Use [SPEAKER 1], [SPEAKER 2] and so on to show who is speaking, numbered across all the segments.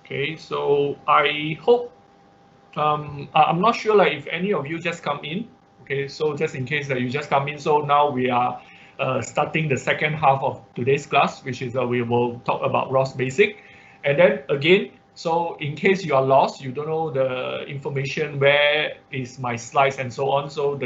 [SPEAKER 1] Okay, so I hope, I'm not sure like if any of you just come in. Okay, so just in case that you just come in, so now we are starting the second half of today's class, which is we will talk about ROS Basic. And then again, so in case you are lost, you don't know the information, where is my slides and so on, so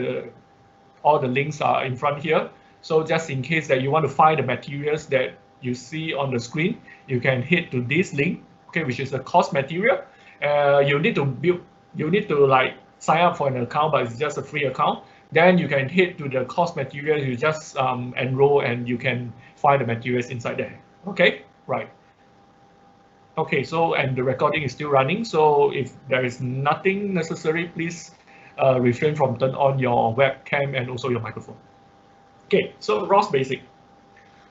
[SPEAKER 1] all the links are in front here. So just in case that you want to find the materials that you see on the screen, you can hit to this link, okay, which is the course material. You need to like sign up for an account, but it's just a free account. Then you can hit to the course material, you just enroll and you can find the materials inside there. Okay, right. Okay, so and the recording is still running. So if there is nothing necessary, please refrain from turn on your webcam and also your microphone. Okay, so ROS Basic.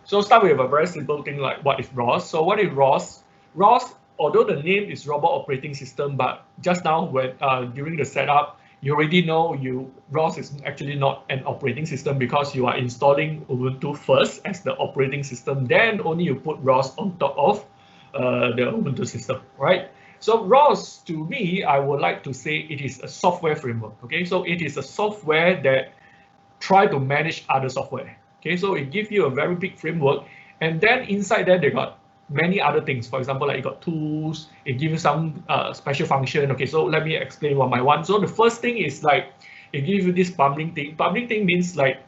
[SPEAKER 1] So start with a very simple thing like what is ROS. So what is ROS? ROS, although the name is Robot Operating System, but just now when during the setup, you already know ROS is actually not an operating system because you are installing Ubuntu first as the operating system. Then only you put ROS on top of the Ubuntu system, right? So ROS, to me, I would like to say it is a software framework. Okay, so it is a software that try to manage other software. Okay, so it gives you a very big framework, and then inside there they got many other things. For example, like you got tools, it gives you some special function. Okay, so let me explain one by one. So the first thing is like it gives you this bundling thing. Bundling thing means like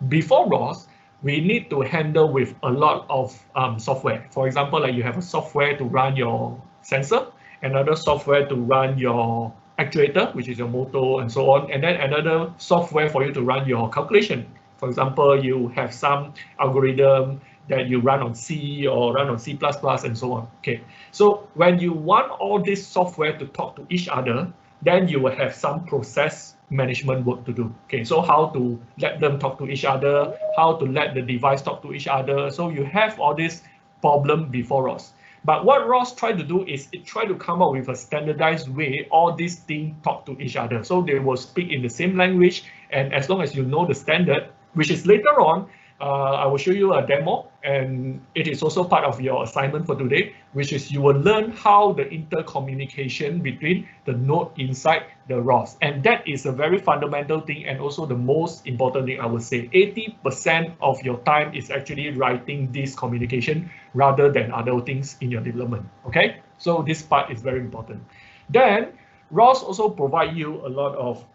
[SPEAKER 1] before ROS, we need to handle with a lot of software. For example, like you have a software to run your sensor, another software to run your actuator, which is your motor and so on, and then another software for you to run your calculation. For example, you have some algorithm that you run on C or run on C++ and so on. Okay, so when you want all this software to talk to each other, then you will have some process management work to do. Okay, so how to let them talk to each other, how to let the device talk to each other. So you have all this problem before ROS. But what ROS tried to do is it tried to come up with a standardized way all these things talk to each other. So they will speak in the same language, and as long as you know the standard, which is later on, I will show you a demo, and it is also part of your assignment for today, which is you will learn how the intercommunication between the node inside the ROS. And that is a very fundamental thing, and also the most important thing I would say. 80% of your time is actually writing this communication rather than other things in your development. Okay, so this part is very important. Then ROS also provide you a lot of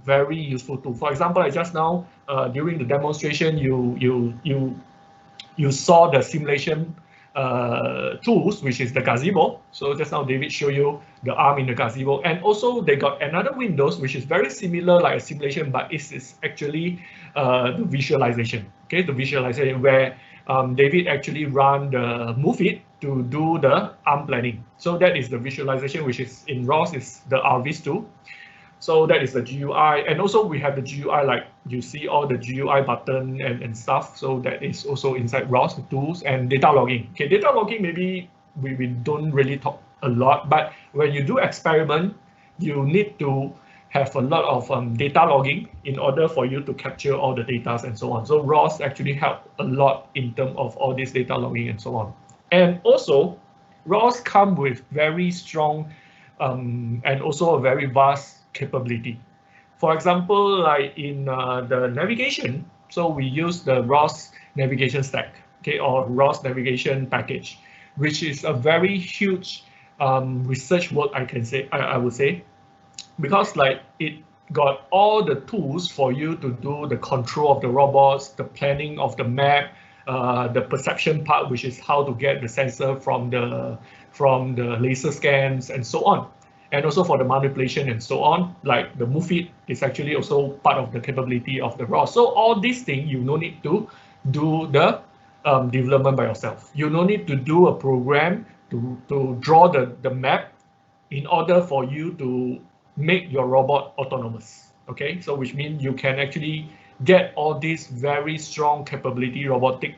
[SPEAKER 1] very useful tools. For example, like just now during the demonstration, you saw the simulation tools, which is the gazebo. So just now David showed you the arm in the gazebo, and also they got another Windows which is very similar like a simulation, but it is actually the visualization. Okay, the visualization where David actually run the move it to do the arm planning. So that is the visualization, which is in ROS is the RVs tool. So that is the GUI, and also we have the GUI, like you see all the GUI button and stuff. So that is also inside ROS tools and data logging. Okay, data logging maybe we don't really talk a lot, but when you do experiment, you need to have a lot of data logging in order for you to capture all the data and so on. So ROS actually help a lot in terms of all this data logging and so on. And also, ROS come with very strong and also a very vast capability. For example, like in the navigation, so we use the ROS navigation stack, okay, or ROS navigation package, which is a very huge research work, I would say, because like it got all the tools for you to do the control of the robots, the planning of the map, the perception part, which is how to get the sensor from the laser scans and so on, and also for the manipulation and so on. Like the move it is actually also part of the capability of the ROS. So all these things you no need to do the development by yourself. You no need to do a program to draw the map in order for you to make your robot autonomous. Okay, so which means you can actually get all this very strong capability, robotic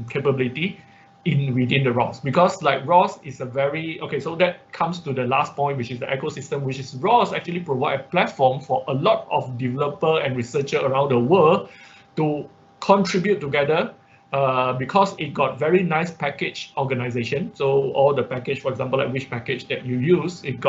[SPEAKER 1] capability within the ROS, because like ROS is a very, okay, so that comes to the last point, which is the ecosystem, which is ROS actually provide a platform for a lot of developer and researcher around the world to contribute together because it got very nice package organization. So all the package, for example, like which package that you use, it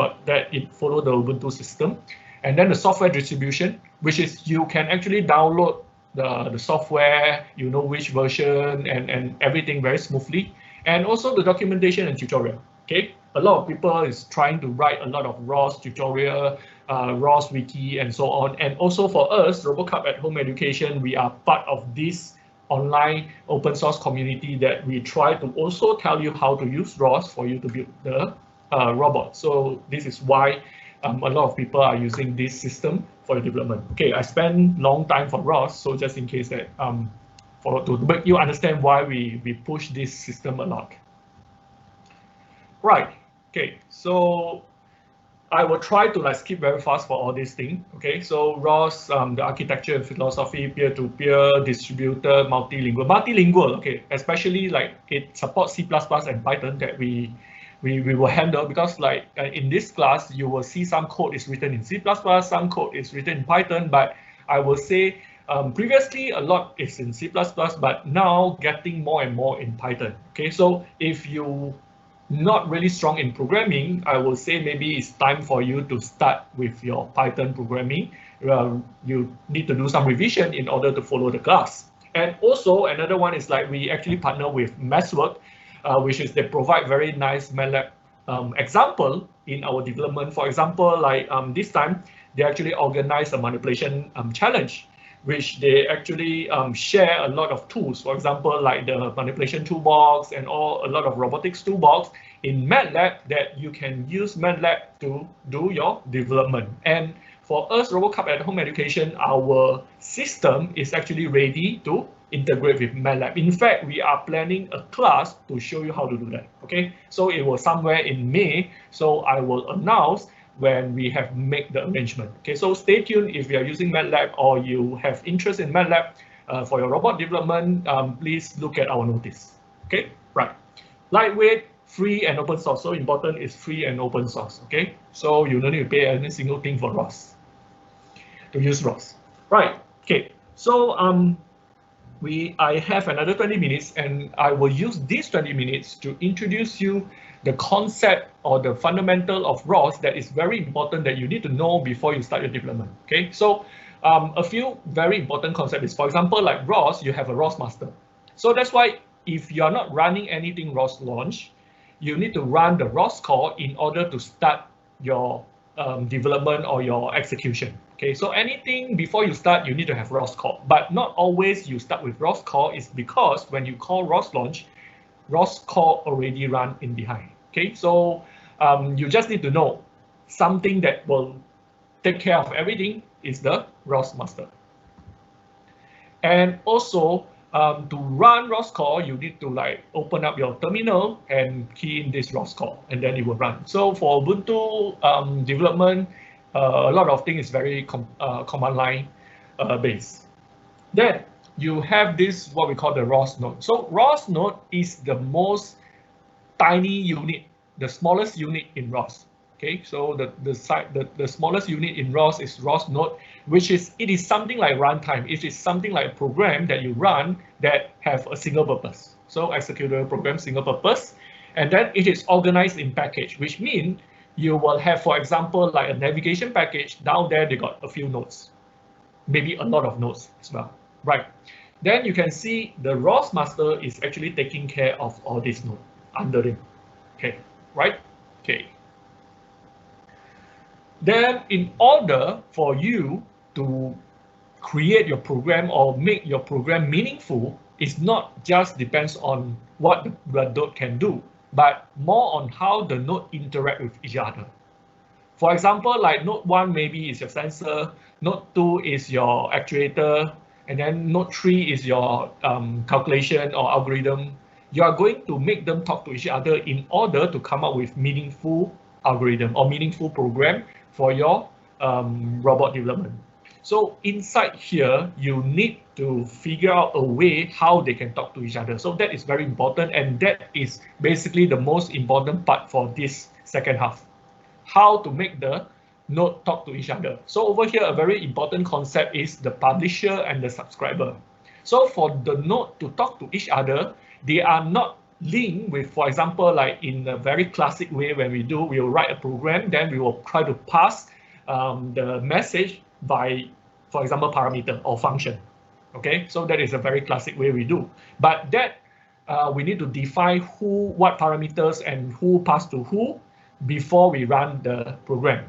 [SPEAKER 1] followed the Ubuntu system. And then the software distribution, which is you can actually download the software, you know which version and everything very smoothly. And also the documentation and tutorial. Okay, a lot of people is trying to write a lot of ROS tutorial, ROS wiki, and so on. And also for us, RoboCup at Home Education, we are part of this online open source community that we try to also tell you how to use ROS for you to build the robot. So this is why a lot of people are using this system for the development. Okay, I spent long time for ROS, so just in case that to make you understand why we push this system a lot. Right. Okay, so I will try to like skip very fast for all these things. Okay, so ROS, the architecture and philosophy, peer-to-peer, distributed, multilingual. Okay, especially like it supports C++ and Python that we will handle, because like in this class you will see some code is written in C++, some code is written in Python, but I will say previously a lot is in C++, but now getting more and more in Python. Okay, so if you not really strong in programming, I will say maybe it's time for you to start with your Python programming. You need to do some revision in order to follow the class. And also another one is like we actually partner with Messwork, which is they provide very nice MATLAB example in our development. For example, like this time they actually organize a manipulation challenge, which they actually share a lot of tools. For example, like the manipulation toolbox and a lot of robotics toolbox in MATLAB that you can use MATLAB to do your development. And for us, RoboCup at Home Education, our system is actually ready to integrate with MATLAB. In fact, we are planning a class to show you how to do that. Okay, so it was somewhere in May, so I will announce when we have made the arrangement. Okay, so stay tuned if you are using MATLAB or you have interest in MATLAB for your robot development. Please look at our notice. Okay, right. Lightweight, free, and open source. So important is free and open source. Okay, so you don't need to pay any single thing for ROS to use ROS. Right. Okay, so I have another 20 minutes, and I will use these 20 minutes to introduce you the concept or the fundamental of ROS that is very important that you need to know before you start your development. Okay, so a few very important concepts is, for example, like ROS, you have a ROS master. So that's why if you are not running anything ROS launch, you need to run the ROS call in order to start your development or your execution. Okay, so anything before you start, you need to have ROS call, but not always you start with ROS call. Is because when you call ROS launch, ROS call already run in behind. Okay, so you just need to know something that will take care of everything is the ROS master. And also to run ROS call, you need to like open up your terminal and key in this ROS call, and then it will run. So for Ubuntu development, a lot of things is very command line based. Then you have this what we call the ROS node. So ROS node is the most tiny unit, the smallest unit in ROS. Okay, so the smallest unit in ROS is ROS node, which is something like runtime. It is something like a program that you run that have a single purpose. So executable program, single purpose, and then it is organized in package, which means you will have, for example, like a navigation package. Down there, they got a few nodes, maybe a lot of nodes as well. Right. Then you can see the ROS master is actually taking care of all these nodes under it. Okay, right? Okay. Then in order for you to create your program or make your program meaningful, it's not just depends on what the node can do, but more on how the node interact with each other. For example, like node 1 maybe is your sensor, node 2 is your actuator, and then node 3 is your calculation or algorithm. You are going to make them talk to each other in order to come up with meaningful algorithm or meaningful program for your robot development. So inside here, you need to figure out a way how they can talk to each other. So that is very important, and that is basically the most important part for this second half. How to make the node talk to each other. So over here, a very important concept is the publisher and the subscriber. So for the node to talk to each other, they are not linked with, for example, like in a very classic way, when we'll write a program, then we will try to pass the message by, for example, parameter or function. Okay, so that is a very classic way we do. But that we need to define what parameters and who pass to who before we run the program.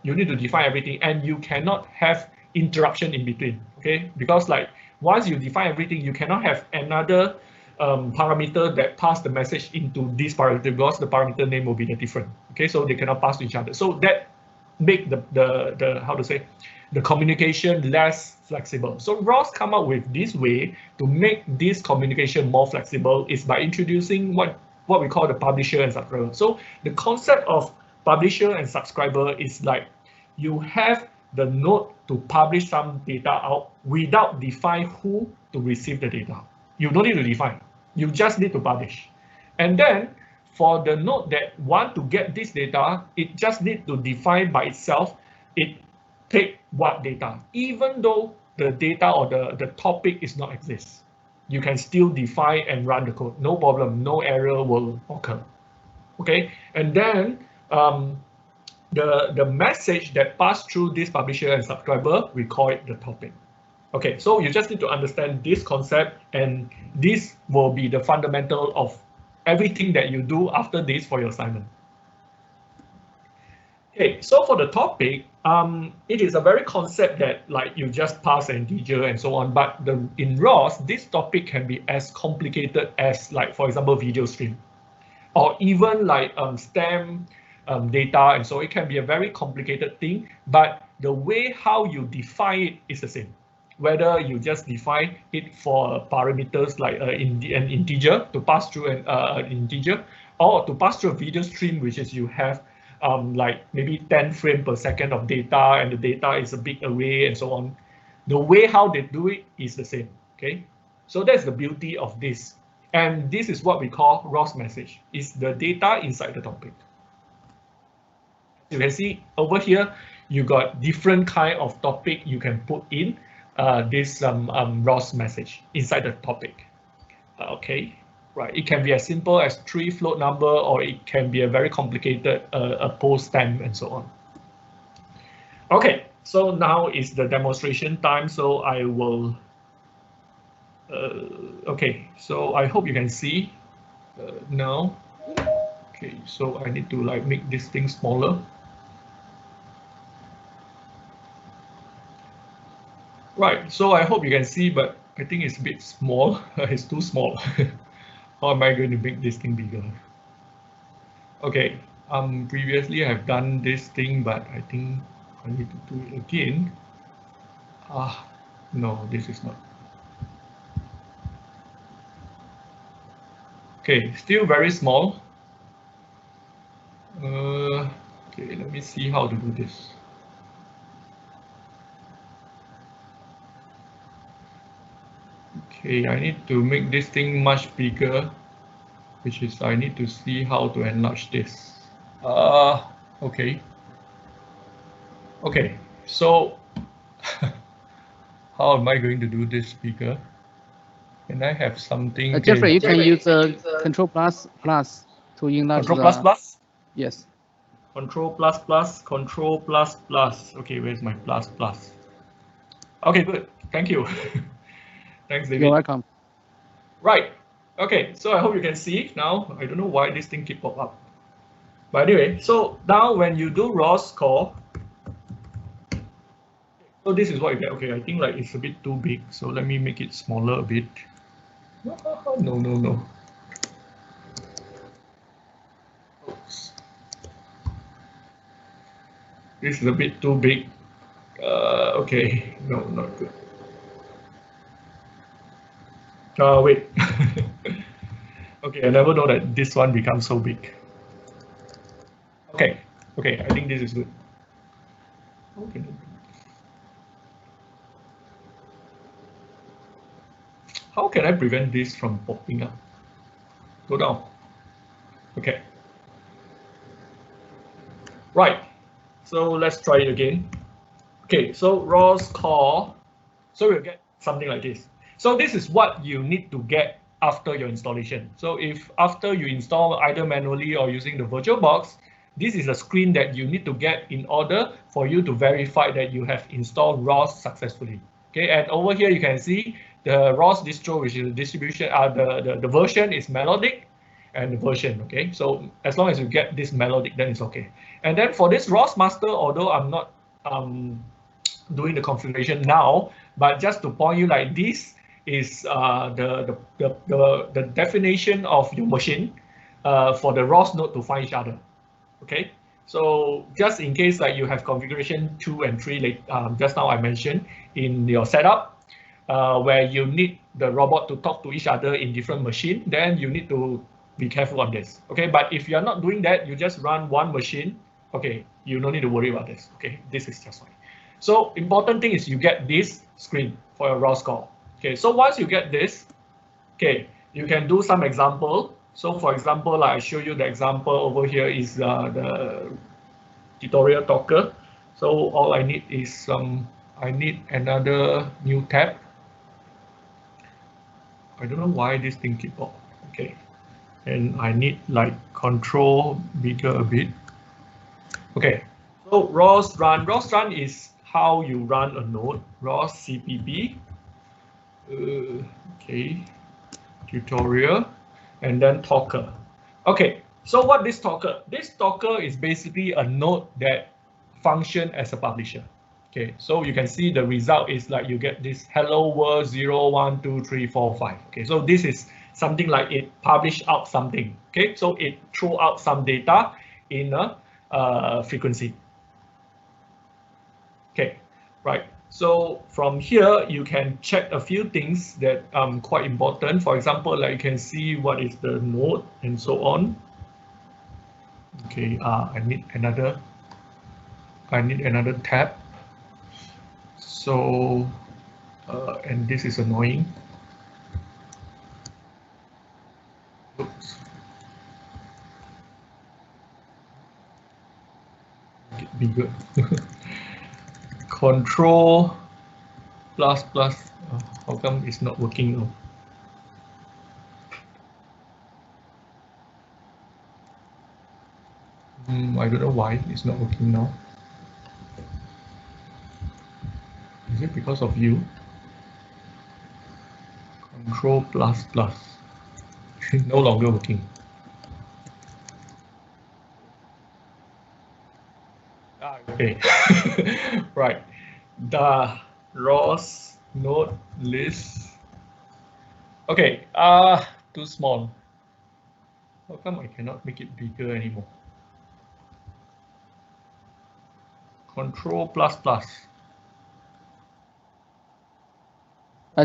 [SPEAKER 1] You need to define everything, and you cannot have interruption in between. Okay, because like once you define everything, you cannot have another parameter that pass the message into this parameter, because the parameter name will be different. Okay, so they cannot pass to each other. So that make the how to say, the communication less flexible. So ROS come up with this way to make this communication more flexible is by introducing what we call the publisher and subscriber. So the concept of publisher and subscriber is like you have the node to publish some data out without define who to receive the data. You don't need to define, you just need to publish. And then for the node that want to get this data, it just need to define by itself, it take what data, even though the data or the topic is not exist. You can still define and run the code, no problem, no error will occur. Okay, and then the message that passed through this publisher and subscriber, we call it the topic. Okay, so you just need to understand this concept, and this will be the fundamental of everything that you do after this for your assignment. Okay, so for the topic, it is a very concept that like you just pass an integer and so on, but in ROS, this topic can be as complicated as, like, for example, video stream, or even like STEM data, and so it can be a very complicated thing, but the way how you define it is the same. Whether you just define it for parameters like an integer to pass through an integer, or to pass through a video stream, which is you have like maybe 10 frames per second of data, and the data is a big array and so on. The way how they do it is the same. Okay, so that's the beauty of this, and this is what we call ROS message. Is the data inside the topic. You can see over here, you got different kind of topic you can put in this ROS message inside the topic. Okay, right. It can be as simple as 3 float number, or it can be a very complicated a post stamp and so on. Okay, so now is the demonstration time. So I will. Okay, so I hope you can see now. Okay, so I need to like make this thing smaller. Right, so I hope you can see, but I think it's a bit small. It's too small. How am I going to make this thing bigger? Okay, previously I've done this thing, but I think I need to do it again. No, this is not. Okay, still very small. Okay, let me see how to do this. Okay, I need to make this thing much bigger, which is I need to see how to enlarge this. Okay. Okay, so how am I going to do this bigger? Can I have something?
[SPEAKER 2] Jeffrey, you can use Control plus to enlarge.
[SPEAKER 1] Control plus plus?
[SPEAKER 2] Yes.
[SPEAKER 1] Control plus plus, Control plus plus. Okay, where's my plus plus? Okay, good. Thank you. Thanks, David.
[SPEAKER 2] You're welcome.
[SPEAKER 1] Right. Okay, so I hope you can see now. I don't know why this thing keep pop up. But anyway, so now when you do ROS call, so this is what you get. Okay, I think like it's a bit too big, so let me make it smaller a bit. No. Oops. This is a bit too big. Okay, no, not good. Wait. Okay, I never know that this one becomes so big. Okay, I think this is good. Okay. How can I prevent this from popping up? Go down. Okay. Right. So let's try it again. Okay, so ROS call. So we'll get something like this. So this is what you need to get after your installation. So if after you install either manually or using the VirtualBox, this is a screen that you need to get in order for you to verify that you have installed ROS successfully. Okay, and over here you can see the ROS distro, which is the distribution, the version is melodic, and the version. Okay, so as long as you get this melodic, then it's okay. And then for this ROS master, although I'm not doing the configuration now, but just to point you, like this is the definition of your machine for the ROS node to find each other. Okay, so just in case like you have configuration 2 and 3, just now I mentioned in your setup, where you need the robot to talk to each other in different machine, then you need to be careful on this. Okay, but if you're not doing that, you just run one machine. Okay, you don't need to worry about this. Okay, this is just fine. So important thing is you get this screen for your ROS call. Okay, so once you get this, okay, you can do some example. So for example, like I show you the example over here is the tutorial talker. So all I need is I need another new tab. I don't know why this thing keep up. Okay, and I need like control bigger a bit. Okay, so ROS run. ROS run is how you run a node. ROS CPP. Okay, tutorial, and then talker. Okay, so what this talker? This talker is basically a node that function as a publisher. Okay, so you can see the result is like you get this hello world 0, 1, 2, 3, 4, 5. Okay, so this is something like it publish out something. Okay, so it throw out some data in a frequency. Okay, right. So from here you can check a few things that quite important. For example, like you can see what is the node and so on. Okay, I need another tab. So and this is annoying. Oops. Get bigger. Control plus. How come it's not working now? I don't know why it's not working now. Is it because of you? Control plus. No longer working. Okay, right. The ROS node list. Okay, too small. How come I cannot make it bigger anymore? Control plus.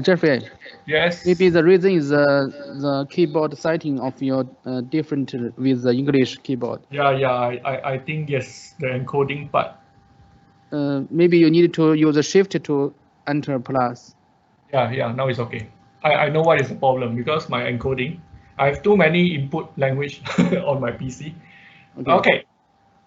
[SPEAKER 2] Jeffrey.
[SPEAKER 1] Yes.
[SPEAKER 2] Maybe the reason is the keyboard setting of your different with the English keyboard.
[SPEAKER 1] Yeah. I think yes, the encoding part.
[SPEAKER 2] Maybe you need to use a shift to enter plus.
[SPEAKER 1] Yeah. Now it's okay. I know what is the problem because my encoding. I have too many input language on my PC. Okay.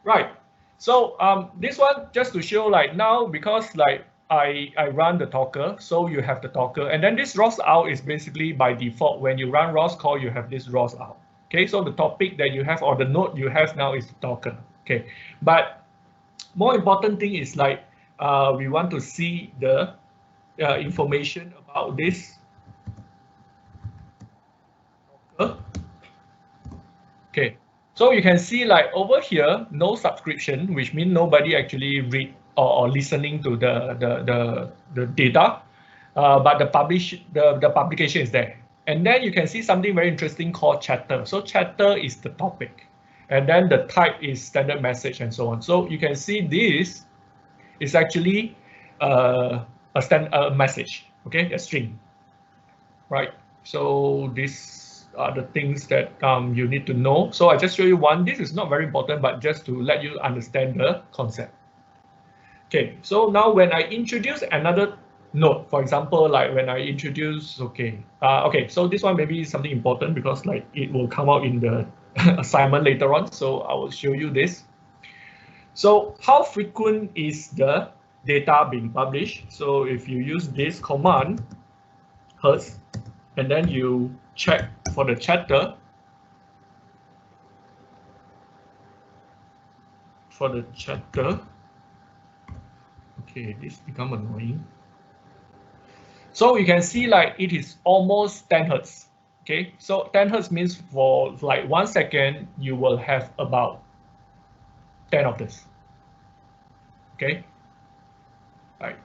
[SPEAKER 1] Right. So this one just to show like now because like I run the talker, so you have the talker, and then this ROS out is basically by default when you run ROS call you have this ROS out. Okay, so the topic that you have or the node you have now is the talker. Okay, but more important thing is like we want to see the information about this. Okay, so you can see like over here no subscription, which means nobody actually read or listening to the data, but the publication is there. And then you can see something very interesting called chatter. So chatter is the topic, and then the type is standard message and so on. So you can see this is actually a message, okay, a string, right? So these are the things that you need to know. So I just show you one. This is not very important, but just to let you understand the concept. Okay, so now when I introduce another node, for example, like when I introduce, okay, so this one maybe is something important because like it will come out in the assignment later on. So I will show you this. So how frequent is the data being published? So if you use this command, Hz, and then you check for the chatter. For the chatter, okay, this become annoying. So you can see like it is almost 10 Hz. Okay, so 10 Hz means for like 1 second, you will have about 10 of this. Okay, right.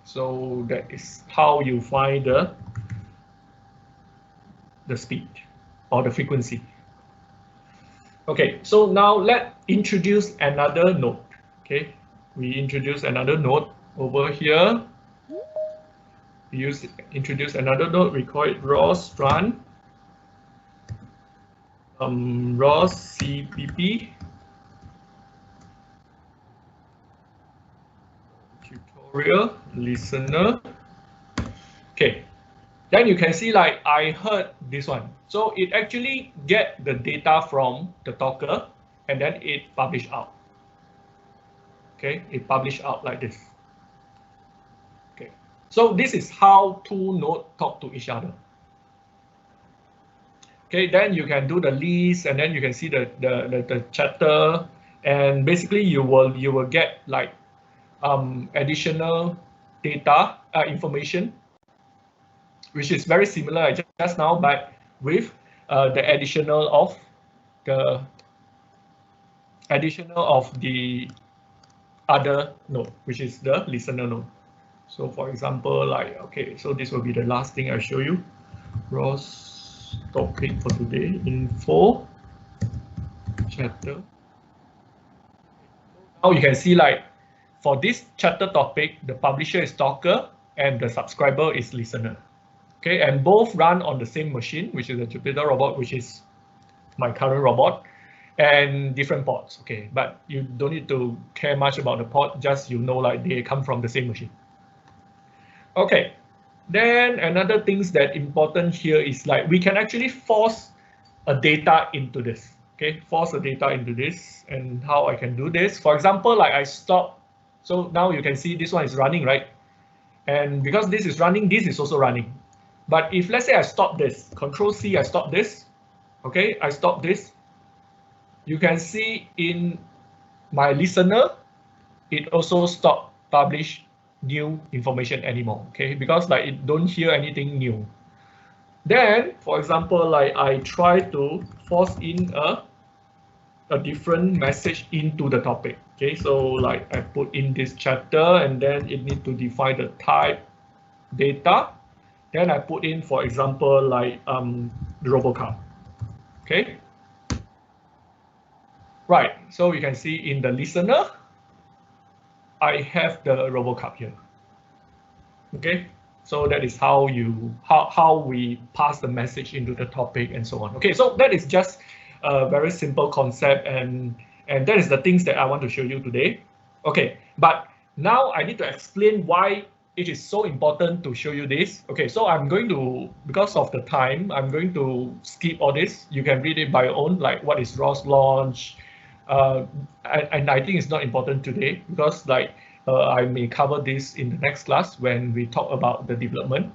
[SPEAKER 1] So that is how you find the speed or the frequency. Okay, so now let's introduce another node. Okay, we introduce another node over here. We introduce another node. We call it ROS run. ROS CPP tutorial listener. Okay, then you can see like I heard this one. So it actually get the data from the talker and then it publish out. Okay, it publish out like this. Okay, so this is how two nodes talk to each other. Okay, then you can do the list, and then you can see the chatter, and basically you will get like additional data information, which is very similar just now, but with the additional of the other node, which is the listener node. So for example, like, okay, so this will be the last thing I show you. ROS topic for today, info, chatter. Now you can see like for this chatter topic, the publisher is talker and the subscriber is listener. Okay, and both run on the same machine, which is a Jupyter robot, which is my current robot, and different ports. Okay, but you don't need to care much about the port, just you know like they come from the same machine. Okay, then another things that important here is like we can actually force a data into this. Okay, force a data into this, and how I can do this. For example, like I stop. So now you can see this one is running, right? And because this is running, this is also running. But if let's say I stop this, Control C, I stop this. Okay, I stop this. You can see in my listener, it also stop publish new information anymore. Okay, because like it don't hear anything new. Then, for example, like I try to force in a different message into the topic. Okay, so like I put in this chatter, and then it need to define the type data. Then I put in, for example, like the RoboCup. Okay. Right. So you can see in the listener, I have the RoboCup here. Okay. So that is how we pass the message into the topic and so on. Okay. So that is just a very simple concept, and that is the things that I want to show you today. Okay. But now I need to explain why it is so important to show you this. Okay, so I'm going to, because of the time, I'm going to skip all this. You can read it by your own, like what is ROS launch. And I think it's not important today because like I may cover this in the next class when we talk about the development.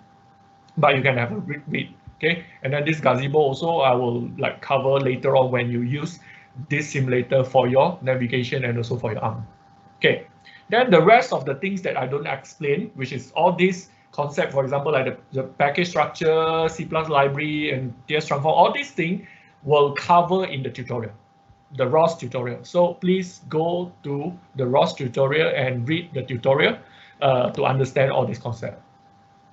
[SPEAKER 1] But you can have a read, okay? And then this gazebo also I will like cover later on when you use this simulator for your navigation and also for your arm. Okay. Then the rest of the things that I don't explain, which is all these concepts, for example, like the package structure, C+ library, and TS transform, all these things will cover in the tutorial, the ROS tutorial. So please go to the ROS tutorial and read the tutorial to understand all these concepts.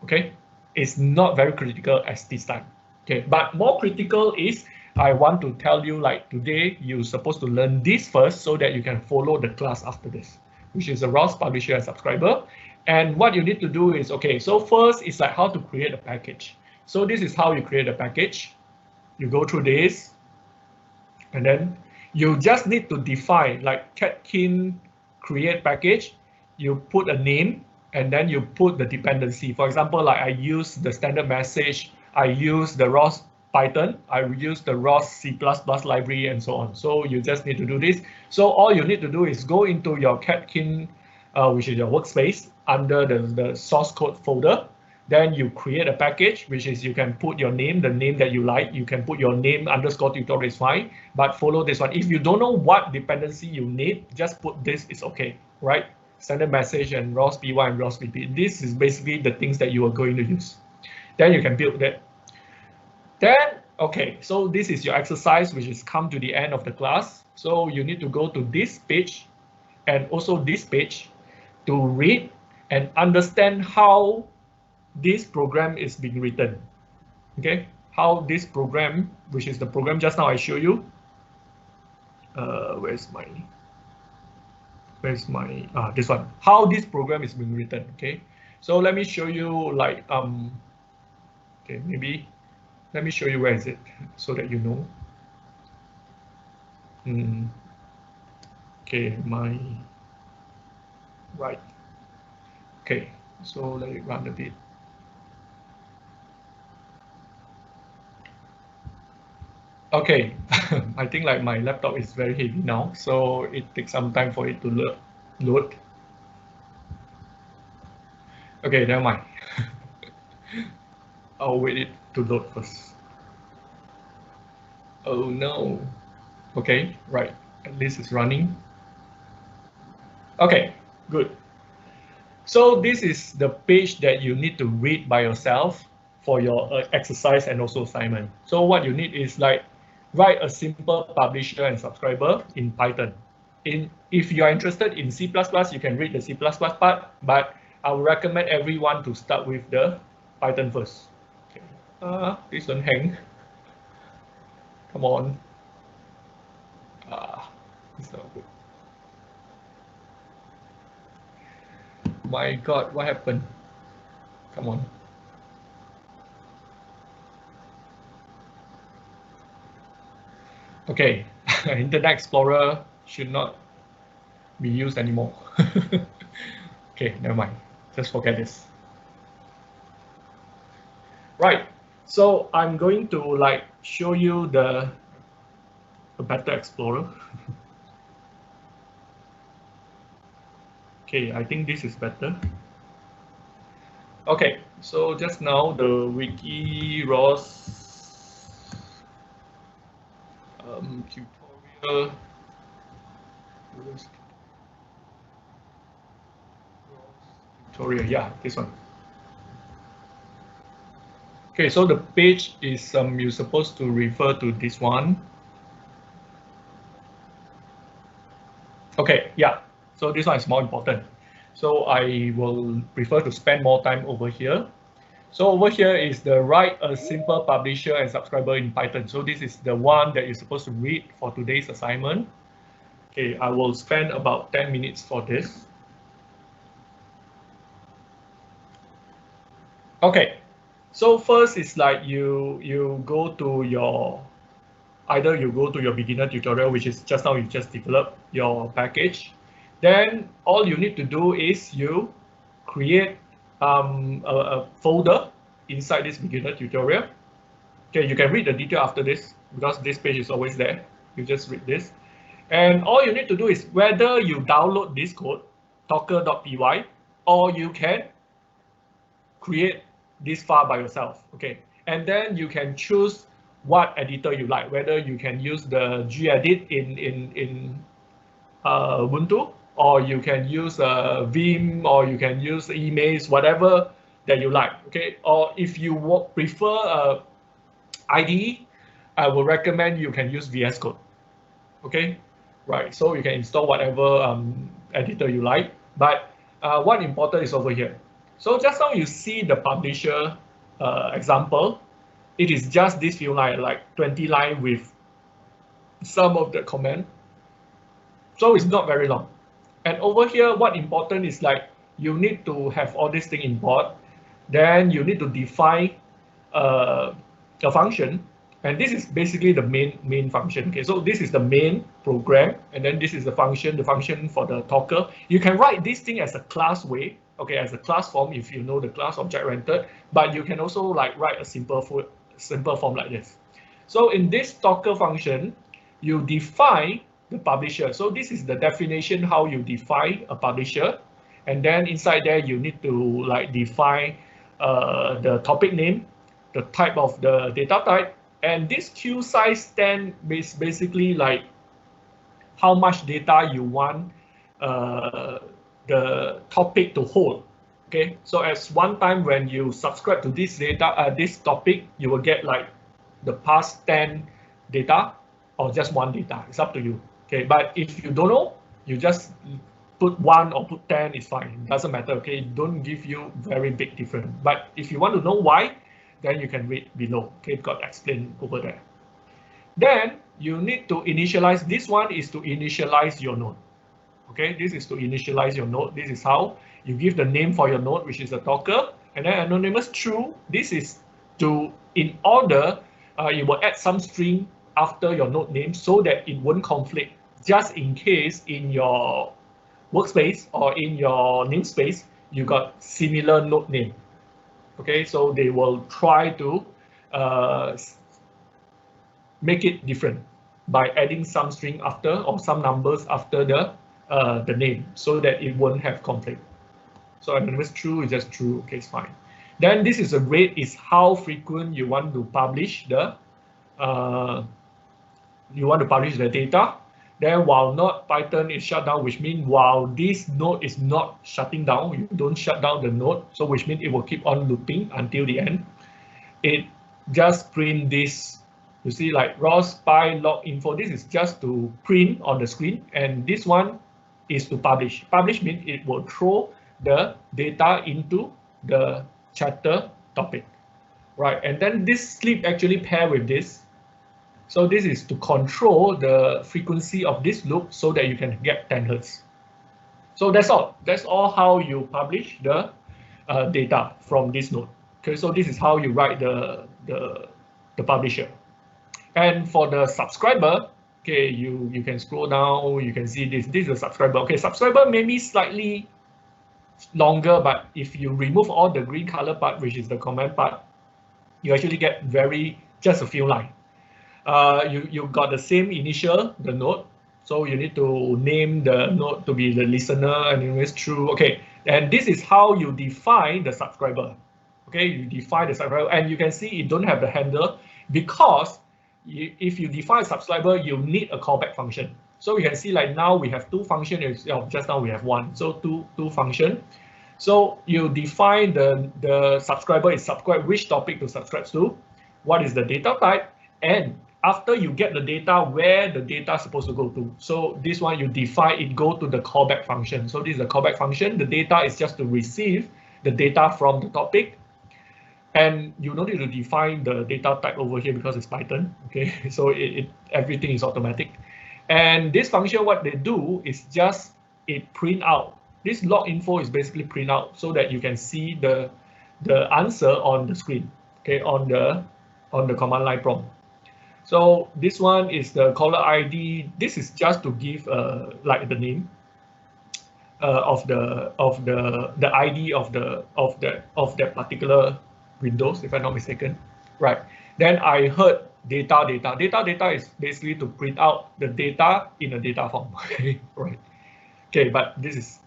[SPEAKER 1] Okay, it's not very critical as this time. Okay, but more critical is I want to tell you like today you're supposed to learn this first so that you can follow the class after this, which is a ROS publisher and subscriber. And what you need to do is, okay, so first is like how to create a package. So this is how you create a package. You go through this, and then you just need to define like catkin create package. You put a name, and then you put the dependency. For example, like I use the standard message, I use the ROS Python, I use the ROS C++ library, and so on. So you just need to do this. So all you need to do is go into your catkin, which is your workspace, under the source code folder. Then you create a package, which is you can put your name, the name that you like. You can put your name underscore tutorial is fine, but follow this one. If you don't know what dependency you need, just put this, it's okay, right? Standard message and ROS PY and ROS BP. This is basically the things that you are going to use. Then you can build that. Then, okay, so this is your exercise, which is come to the end of the class. So you need to go to this page and also this page to read and understand how this program is being written. Okay, how this program, which is the program just now I show you. Where's my this one? How this program is being written. Okay, so let me show you like okay, maybe let me show you where is it so that you know. Okay, my right. Okay, so let it run a bit. Okay, I think like my laptop is very heavy now, so it takes some time for it to load. Okay, never mind. I'll wait it to load first. Oh no. Okay, right. At least it's running. Okay, good. So this is the page that you need to read by yourself for your exercise and also assignment. So what you need is like write a simple publisher and subscriber in Python. If you are interested in C++, you can read the C++ part, but I would recommend everyone to start with the Python first. Okay. Please don't hang. Come on. It's not good. My God, what happened? Come on. Okay, Internet Explorer should not be used anymore. Okay, never mind. Just forget this. Right. So I'm going to like show you the better Explorer. Okay, I think this is better. Okay, so just now the wiki ROS tutorial, yeah, this one. Okay, so the page is you're supposed to refer to this one. Okay, yeah, so this one is more important. So I will prefer to spend more time over here. So over here is the write a simple publisher and subscriber in Python. So this is the one that you're supposed to read for today's assignment. Okay, I will spend about 10 minutes for this. Okay, so first is like you go to your, either you go to your beginner tutorial, which is just now you just developed your package. Then all you need to do is you create a folder inside this beginner tutorial. Okay, you can read the detail after this because this page is always there. You just read this. And all you need to do is whether you download this code, talker.py, or you can create this file by yourself. Okay, and then you can choose what editor you like, whether you can use the gedit in Ubuntu, or you can use Vim, or you can use Emacs, whatever that you like. Okay, or if you prefer IDE, I will recommend you can use VS Code. Okay, right. So you can install whatever editor you like. But what important is over here. So just now you see the publisher example. It is just this few lines, like 20 lines with some of the comment. So it's not very long. And over here, what important is like you need to have all this thing import. Then you need to define a function. And this is basically the main function. Okay, so this is the main program, and then this is the function for the talker. You can write this thing as a class way, okay, as a class form if you know the class object-oriented, but you can also like write a simple form like this. So in this talker function, you define the publisher. So this is the definition how you define a publisher, and then inside there you need to like define the topic name, the type of the data type, and this queue size stand is basically like how much data you want the topic to hold. Okay, so as one time when you subscribe to this data, this topic, you will get like the past 10 data or just one data. It's up to you. Okay, but if you don't know, you just put 1 or put 10, it's fine. It doesn't matter. Okay, don't give you very big difference. But if you want to know why, then you can read below. Okay, it got explained over there. Then you need to initialize. This one is to initialize your node. Okay, this is to initialize your node. This is how you give the name for your node, which is a talker, and then anonymous true. This is to, in order, you will add some string after your node name so that it won't conflict, just in case in your workspace or in your namespace, you got similar node name. Okay, so they will try to make it different by adding some string after or some numbers after the name so that it won't have conflict. So anonymous true is just true. Okay, it's fine. Then this is a rate is how frequent you want to publish the data. Then while not Python is shut down, which means while this node is not shutting down, you don't shut down the node, so which means it will keep on looping until the end. It just print this. You see, like ROS by log info. This is just to print on the screen, and this one is to publish. Publish means it will throw the data into the chapter topic, right? And then this sleep actually pair with this. So this is to control the frequency of this loop so that you can get 10 Hertz. So that's all. That's all how you publish the data from this node. Okay, so this is how you write the publisher. And for the subscriber, okay, you can scroll down, you can see this. This is a subscriber. Okay, subscriber maybe slightly longer, but if you remove all the green color part, which is the comment part, you actually get just a few lines. You got the same initial, the node, so you need to name the node to be the listener, and it's true. Okay, and this is how you define the subscriber. Okay, you define the subscriber, and you can see it don't have the handle because if you define a subscriber, you need a callback function. So you can see like now we have two functions, just now we have one, so two function. So you define the subscriber is subscribe which topic to subscribe to, what is the data type, and after you get the data, where the data is supposed to go to. So this one you define it go to the callback function. So this is the callback function. The data is just to receive the data from the topic. And you don't need to define the data type over here because it's Python. Okay, so everything is automatic. And this function, what they do is just it print out. This log info is basically print out so that you can see the answer on the screen. Okay, on the command line prompt. So this one is the caller ID. This is just to give like the name of the ID of that particular Windows, if I'm not mistaken. Right. Then I heard data. Data is basically to print out the data in a data form. Okay, right. Okay, but this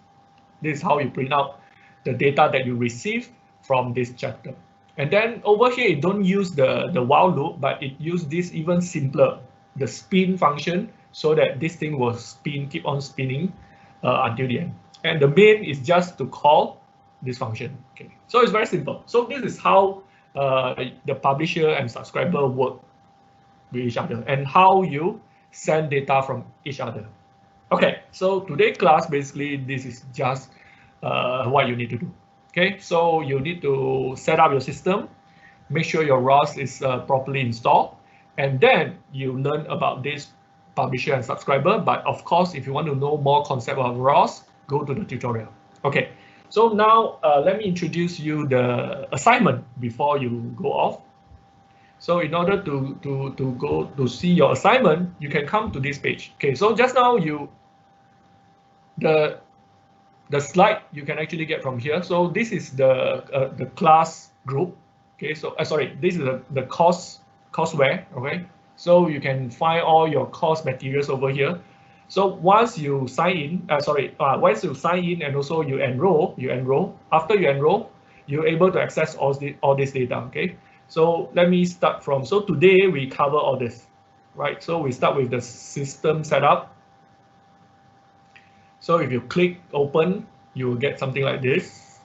[SPEAKER 1] is how you print out the data that you receive from this chapter. And then over here, it don't use the while loop, but it use this even simpler, the spin function, so that this thing will keep on spinning until the end. And the main is just to call this function. Okay, so it's very simple. So this is how the publisher and subscriber work with each other and how you send data from each other. Okay, so today's class, basically, this is just what you need to do. Okay, so you need to set up your system, make sure your ROS is properly installed, and then you learn about this publisher and subscriber. But of course, if you want to know more concept of ROS, go to the tutorial. Okay, so now let me introduce you the assignment before you go off. So in order to go to see your assignment, you can come to this page. Okay, so just now the slide you can actually get from here. So this is the class group. Okay, so sorry, this is the courseware. Okay, so you can find all your course materials over here. So once you sign in, once you sign in and also you enroll. After you enroll, you're able to access all this data. Okay, so let me start from, so today we cover all this, right? So we start with the system setup. So if you click open, you will get something like this.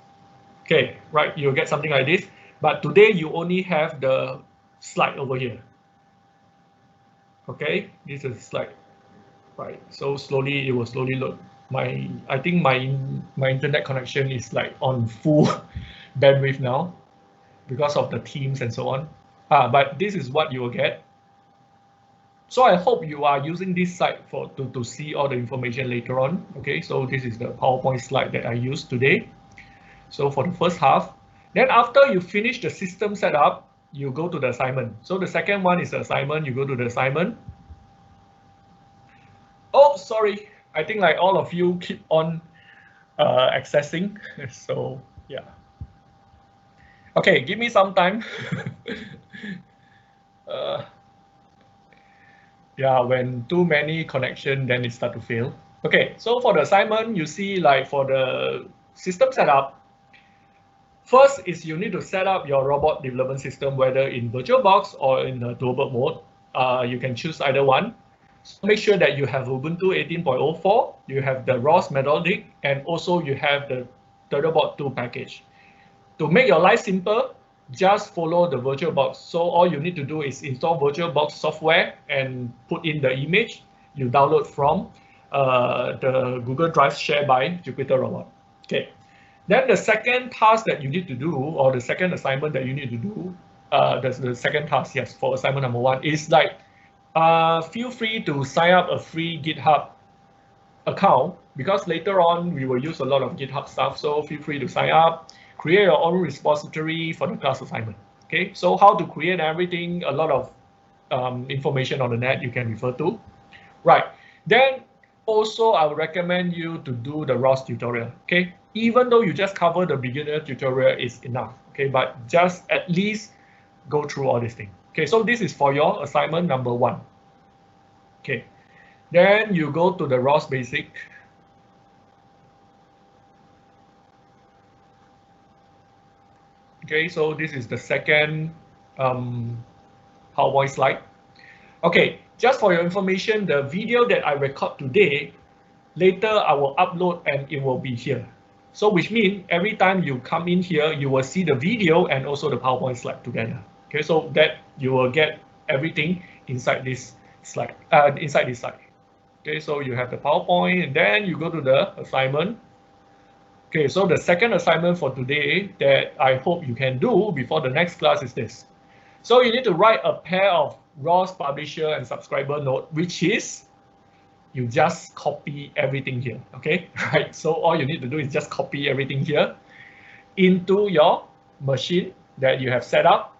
[SPEAKER 1] Okay, right, you'll get something like this, but today you only have the slide over here. Okay, this is slide, right? So slowly, it will slowly load. I think my internet connection is like on full bandwidth now because of the Teams and so on. But this is what you will get. So I hope you are using this site to see all the information later on. Okay, so this is the PowerPoint slide that I used today. So for the first half, then after you finish the system setup, you go to the assignment. So the second one is the assignment. You go to the assignment. Oh, sorry. I think like all of you keep on accessing. So yeah. Okay, give me some time. Yeah, when too many connection, then it start to fail. Okay, so for the assignment, you see like for the system setup, first is you need to set up your robot development system, whether in VirtualBox or in the DualBoard mode. You can choose either one. So make sure that you have Ubuntu 18.04, you have the ROS Methodic, and also you have the DualBoard 2 package. To make your life simple, just follow the VirtualBox. So all you need to do is install VirtualBox software and put in the image you download from the Google Drive shared by Jupyter Robot. Okay. Then the second task that you need to do, or the second assignment that you need to do, the second task, yes, for assignment number 1 is like, feel free to sign up a free GitHub account, because later on we will use a lot of GitHub stuff. So feel free to sign up, create your own repository for the class assignment. Okay, so how to create everything, a lot of information on the net you can refer to. Right, then also I would recommend you to do the ROS tutorial. Okay, even though you just cover the beginner tutorial is enough. Okay, but just at least go through all these things. Okay, so this is for your assignment number 1. Okay, then you go to the ROS Basic. Okay, so this is the second PowerPoint slide. Okay, just for your information, the video that I record today, later I will upload and it will be here. So which means every time you come in here, you will see the video and also the PowerPoint slide together. Okay, so that you will get everything inside this slide, Okay, so you have the PowerPoint, and then you go to the assignment. Okay, so the second assignment for today that I hope you can do before the next class is this. So you need to write a pair of ROS publisher and subscriber node, which is you just copy everything here. Okay, right? So all you need to do is just copy everything here into your machine that you have set up.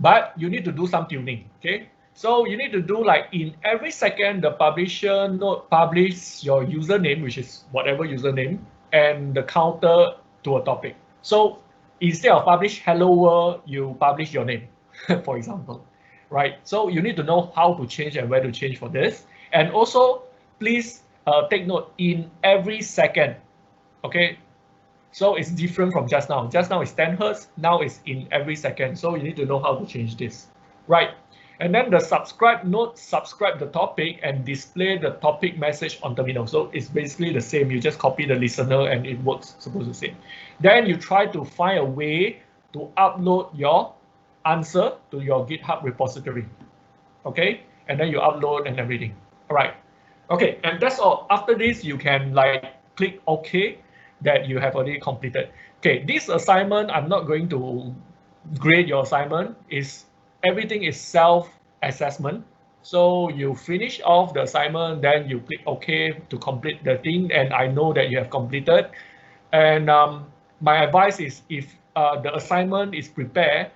[SPEAKER 1] But you need to do some tuning. Okay, so you need to do like in every second the publisher node publish your username, which is whatever username, and the counter to a topic. So instead of publish hello world, you publish your name, for example, right? So you need to know how to change and where to change for this. And also, please take note in every second. Okay, so it's different from just now. Just now is 10 Hertz, now it's in every second. So you need to know how to change this, right? And then the subscribe node, subscribe the topic and display the topic message on terminal. So it's basically the same. You just copy the listener and it works supposed the same. Then you try to find a way to upload your answer to your GitHub repository. Okay, and then you upload and everything. All right. Okay, and that's all. After this, you can like click OK that you have already completed. Okay, this assignment, I'm not going to grade your assignment. Everything is self-assessment. So you finish off the assignment, then you click OK to complete the thing, and I know that you have completed. And my advice is if the assignment is prepared,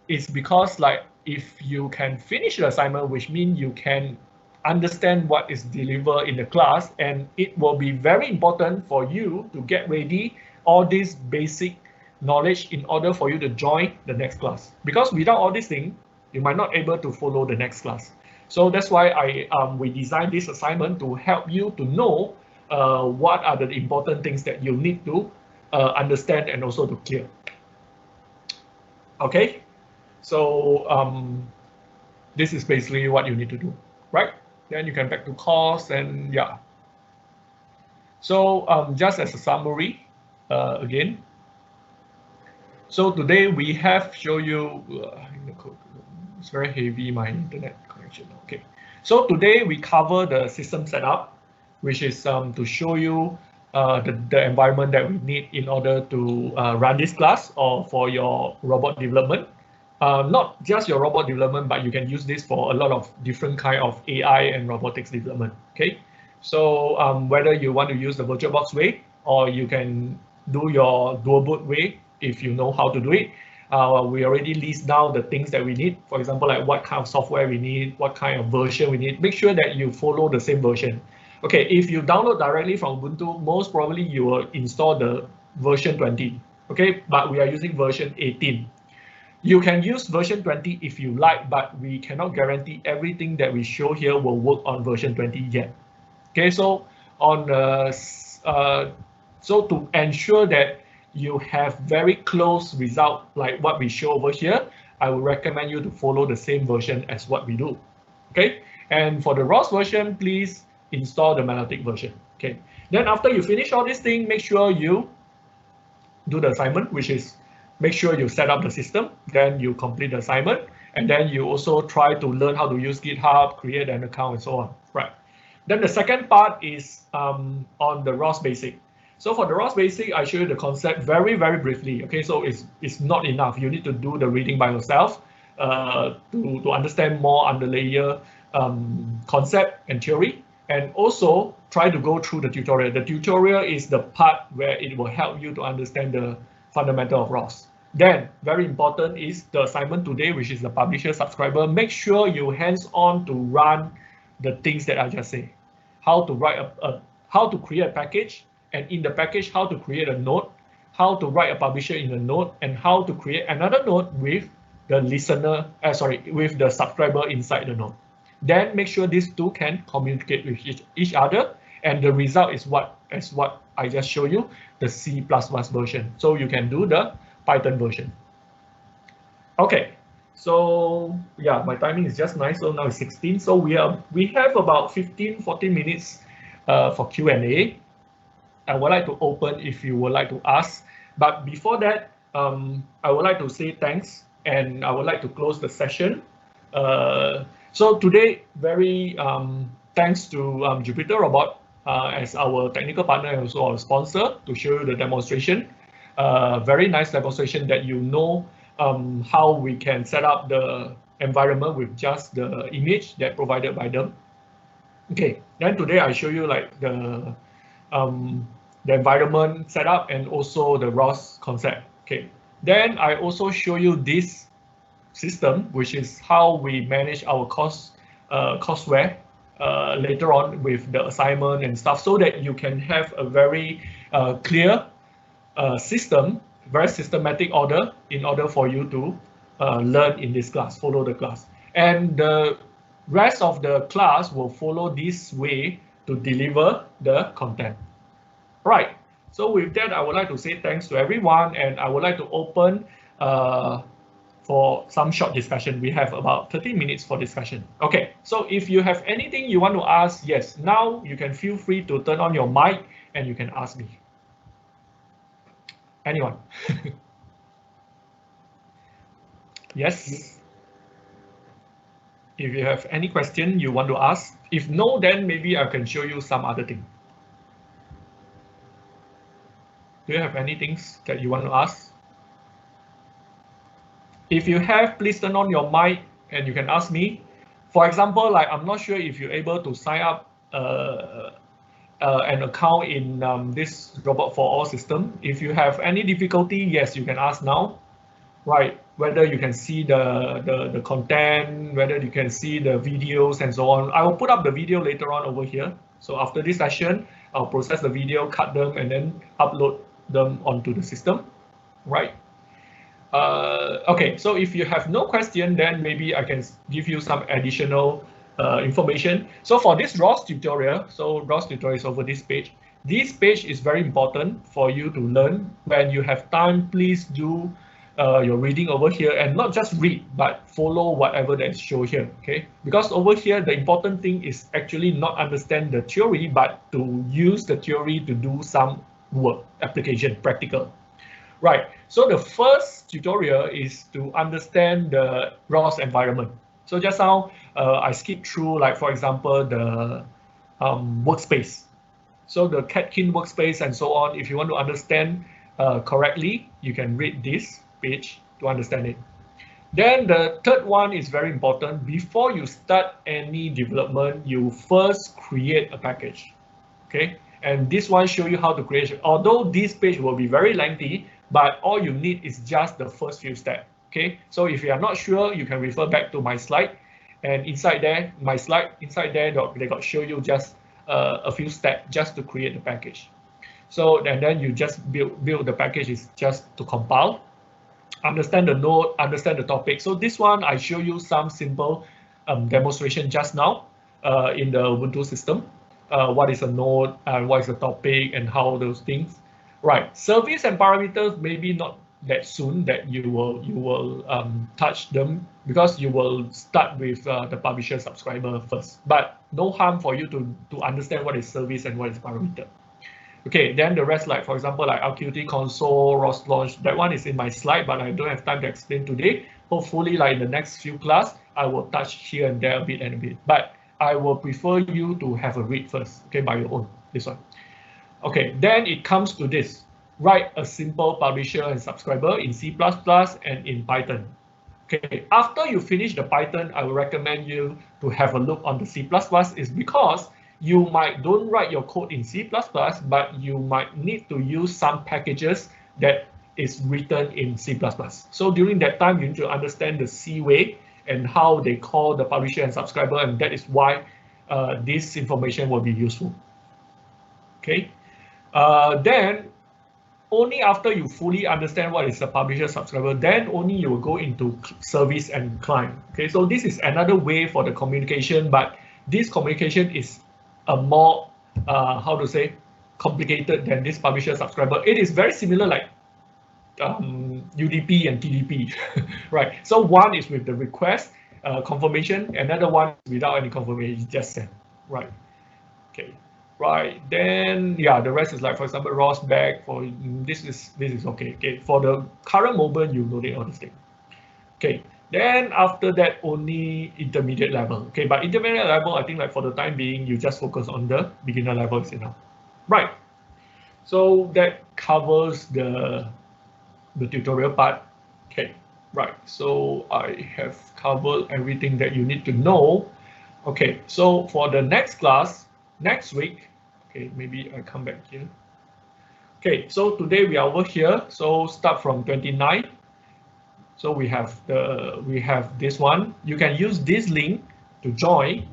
[SPEAKER 1] it's because like if you can finish the assignment, which means you can understand what is delivered in the class, and it will be very important for you to get ready all this basic knowledge in order for you to join the next class. Because without all these things, you might not able to follow the next class. So that's why we designed this assignment to help you to know what are the important things that you need to understand and also to clear. Okay, so this is basically what you need to do, right? Then you can back to course and yeah. So just as a summary, again. So today we have shown you, it's very heavy, my internet connection. Okay, so today we cover the system setup, which is to show you the environment that we need in order to run this class or for your robot development. Not just your robot development, but you can use this for a lot of different kind of AI and robotics development. Okay, so whether you want to use the VirtualBox way or you can do your dual boot way if you know how to do it. We already list down the things that we need. For example, like what kind of software we need, what kind of version we need. Make sure that you follow the same version. Okay, if you download directly from Ubuntu, most probably you will install the version 20. Okay, but we are using version 18. You can use version 20 if you like, but we cannot guarantee everything that we show here will work on version 20 yet. Okay, so on so to ensure that you have very close result like what we show over here, I would recommend you to follow the same version as what we do. Okay, and for the ROS version, please install the magnetic version. Okay, then after you finish all this thing, make sure you do the assignment, which is make sure you set up the system, then you complete the assignment, and then you also try to learn how to use GitHub, create an account, and so on. Right. Then the second part is on the ROS Basic. So for the ROS Basic, I show you the concept very, very briefly. Okay, so it's not enough. You need to do the reading by yourself to understand more underlayer concept and theory, and also try to go through the tutorial. The tutorial is the part where it will help you to understand the fundamental of ROS. Then, very important is the assignment today, which is the publisher subscriber. Make sure you hands-on to run the things that I just say. How to write how to create a package, and in the package, how to create a node, how to write a publisher in a node, and how to create another node with the listener, with the subscriber inside the node. Then make sure these two can communicate with each other, and the result is what I just showed you, the C++ version. So you can do the Python version. Okay, so yeah, my timing is just nice. So now it's 16. So we have about 15-14 minutes for Q&A. I would like to open if you would like to ask. But before that, I would like to say thanks, and I would like to close the session. So today, very thanks to Jupiter Robot as our technical partner and also our sponsor to show you the demonstration. Very nice demonstration that you know how we can set up the environment with just the image that provided by them. Okay, then today I show you like the environment setup and also the ROS concept. Okay, then I also show you this system, which is how we manage our courseware later on with the assignment and stuff, so that you can have a very clear system, very systematic order in order for you to learn in this class, follow the class. And the rest of the class will follow this way to deliver the content. Right, so with that, I would like to say thanks to everyone, and I would like to open for some short discussion. We have about 30 minutes for discussion. Okay, so if you have anything you want to ask, yes, now you can feel free to turn on your mic and you can ask me. Anyone? Yes? If you have any question you want to ask, if no, then maybe I can show you some other thing. Do you have any things that you want to ask? If you have, please turn on your mic and you can ask me. For example, like I'm not sure if you're able to sign up an account in this Robot for All system. If you have any difficulty, yes, you can ask now. Right, whether you can see the content, whether you can see the videos and so on. I will put up the video later on over here. So after this session, I'll process the video, cut them, and then upload them onto the system, right? Okay, so if you have no question, then maybe I can give you some additional information. So for this ROS tutorial, so ROS tutorial is over this page. This page is very important for you to learn. When you have time, please do your reading over here, and not just read, but follow whatever that is shown here, okay? Because over here, the important thing is actually not understand the theory, but to use the theory to do some work, application, practical. Right, so the first tutorial is to understand the ROS environment. So just now, I skipped through, like for example, the workspace. So the Catkin workspace and so on, if you want to understand correctly, you can read this page to understand it. Then the third one is very important. Before you start any development, you first create a package, okay? And this one show you how to create it. Although this page will be very lengthy, but all you need is just the first few steps, okay? So if you are not sure, you can refer back to my slide. And inside there, my slide, inside there, they got show you just a few steps just to create the package. So and then you just build the package is just to compile, understand the node, understand the topic. So this one, I show you some simple demonstration just now in the Ubuntu system. What is a node and what is a topic and how those things. Right, service and parameters maybe not that soon that you will touch them, because you will start with the publisher subscriber first. But no harm for you to understand what is service and what is parameter. Okay, then the rest, like for example, like RQT console, ROS launch, that one is in my slide, but I don't have time to explain today. Hopefully, like in the next few class, I will touch here and there a bit and a bit. But I will prefer you to have a read first, okay, by your own, this one. Okay, then it comes to this. Write a simple publisher and subscriber in C++ and in Python. Okay, after you finish the Python, I will recommend you to have a look on the C++, is because you might don't write your code in C++, but you might need to use some packages that is written in C++. So during that time, you need to understand the C way and how they call the publisher and subscriber, and that is why this information will be useful. Okay, then only after you fully understand what is a publisher subscriber, then only you will go into service and client. Okay, so this is another way for the communication, but this communication is a more how to say, complicated than this publisher subscriber. It is very similar like UDP and TDP, right? So one is with the request confirmation, another one without any confirmation, just send, right? Okay. Right, then yeah, the rest is like, for example, ROS back for this is okay. Okay, for the current moment, you know all this thing. Okay, then after that, only intermediate level. Okay, but intermediate level, I think like for the time being, you just focus on the beginner level is enough. Right. So that covers the tutorial part. Okay, right. So I have covered everything that you need to know. Okay, so for the next class, next week, okay, maybe I come back here. Okay, so today we are over here. So start from 29. So we have this one. You can use this link to join.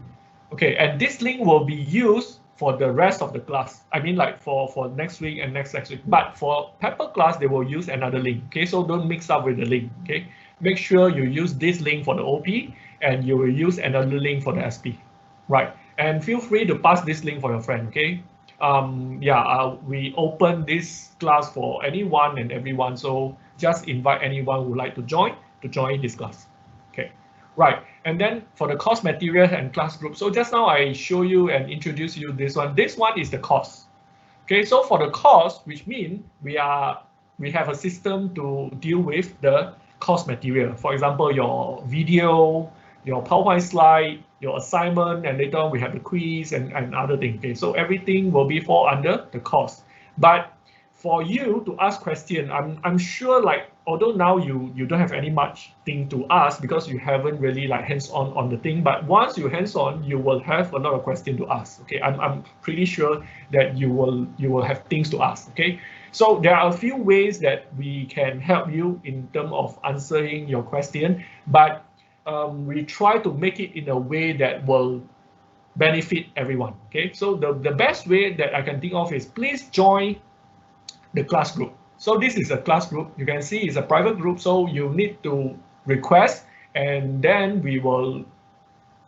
[SPEAKER 1] Okay, and this link will be used for the rest of the class. I mean, like for next week and next week. But for Pepper class, they will use another link. Okay, so don't mix up with the link. Okay, make sure you use this link for the OP, and you will use another link for the SP. Right. And feel free to pass this link for your friend, okay? We open this class for anyone and everyone, so just invite anyone who would like to join this class, okay? Right, and then for the course material and class group, so just now I show you and introduce you this one. This one is the course, okay? So for the course, which means we have a system to deal with the course material. For example, your video, your PowerPoint slide, your assignment, and later on we have the quiz and other things. Okay, so everything will be fall under the course. But for you to ask question, I'm sure like although now you don't have any much thing to ask because you haven't really like hands-on on the thing, but once you hands-on, you will have a lot of question to ask. Okay, I'm pretty sure that you will have things to ask. Okay, so there are a few ways that we can help you in terms of answering your question, but we try to make it in a way that will benefit everyone. Okay, so the best way that I can think of is please join the class group. So this is a class group. You can see it's a private group, so you need to request, and then we will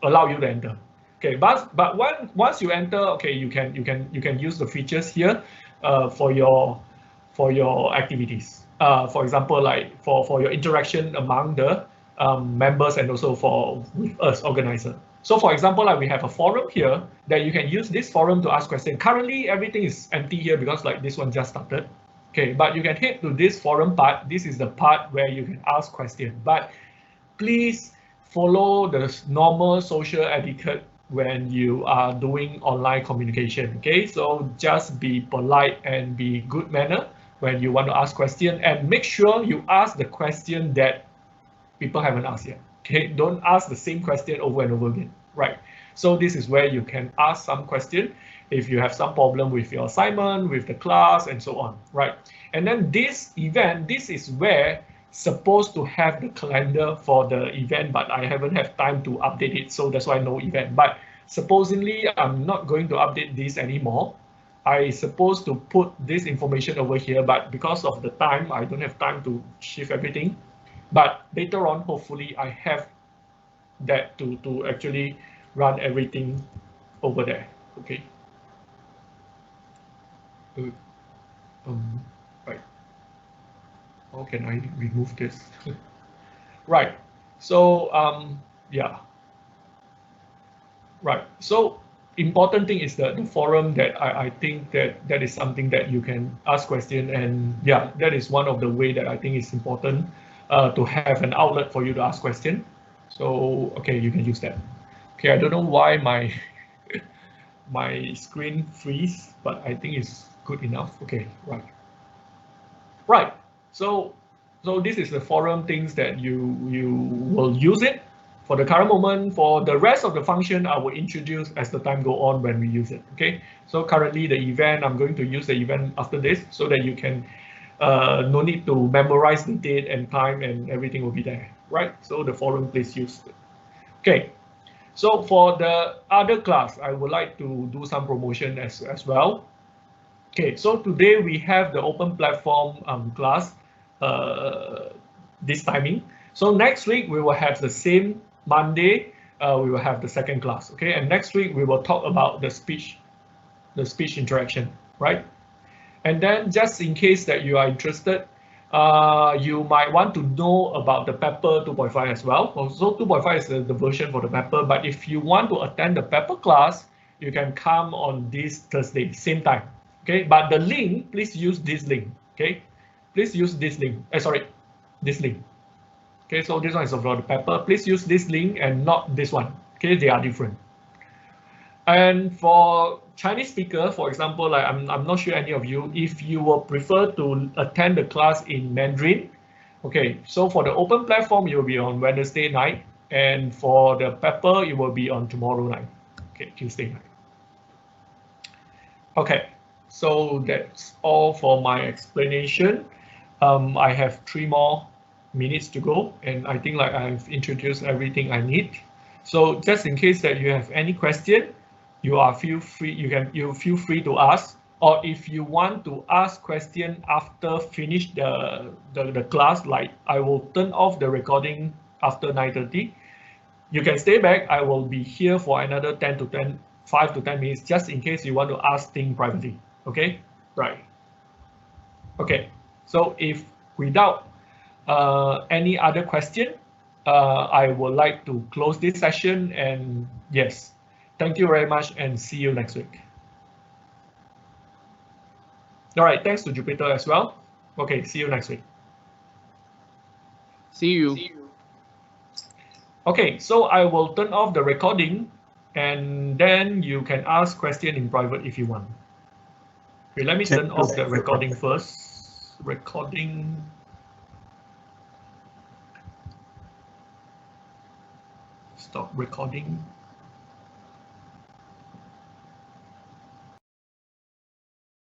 [SPEAKER 1] allow you to enter. Okay, but once you enter, okay, you can use the features here for your activities. For example, like for your interaction among the members and also with us organizer. So for example, like we have a forum here that you can use this forum to ask questions. Currently, everything is empty here because like this one just started. Okay, but you can head to this forum part. This is the part where you can ask questions. But please follow the normal social etiquette when you are doing online communication. Okay, so just be polite and be good manner when you want to ask question, and make sure you ask the question that people haven't asked yet. Okay, don't ask the same question over and over again, right? So this is where you can ask some question if you have some problem with your assignment, with the class, and so on, right? And then this event, this is where supposed to have the calendar for the event, but I haven't have time to update it, so that's why no event. But supposedly I'm not going to update this anymore. I supposed to put this information over here, but because of the time, I don't have time to shift everything. But later on, hopefully I have that to actually run everything over there. Okay. Right. How can I remove this? Right. So yeah. Right. So important thing is the forum that I think that is something that you can ask question, and yeah, that is one of the way that I think is important to have an outlet for you to ask question. So okay, you can use that. Okay, I don't know why my my screen freeze, but I think it's good enough. Okay, right. Right. So this is the forum things that you will use it. For the current moment, for the rest of the function, I will introduce as the time go on when we use it. Okay. So currently the event, I'm going to use the event after this so that you can no need to memorize the date and time and everything will be there, right? So the forum, please use it. Okay. So for the other class, I would like to do some promotion as well. Okay, so today we have the open platform class this timing. So next week we will have the same Monday, we will have the second class. Okay, and next week we will talk about the speech interaction, right? And then just in case that you are interested, you might want to know about the Pepper 2.5 as well. So 2.5 is the version for the Pepper, but if you want to attend the Pepper class, you can come on this Thursday, same time. Okay, but the link, please use this link. Okay, please use this link. Sorry, this link. Okay, so this one is for the Pepper. Please use this link and not this one. Okay, they are different. And for Chinese speaker, for example, like I'm not sure any of you, if you will prefer to attend the class in Mandarin, okay, so for the open platform, it will be on Wednesday night, and for the Pepper, it will be on tomorrow night, okay, Tuesday night. Okay, so that's all for my explanation. I have 3 more minutes to go, and I think like I've introduced everything I need. So just in case that you have any question, you feel free to ask, or if you want to ask question after finish the class, like I will turn off the recording after 9:30. You can stay back. I will be here for another 5 to 10 minutes, just in case you want to ask things privately. Okay, right. Okay, so if without any other question, I would like to close this session, and yes. Thank you very much and see you next week. All right, thanks to Jupiter as well. Okay, see you next week.
[SPEAKER 2] See you.
[SPEAKER 1] Okay, so I will turn off the recording and then you can ask question in private if you want. Okay, let me turn off the recording first. Recording. Stop recording.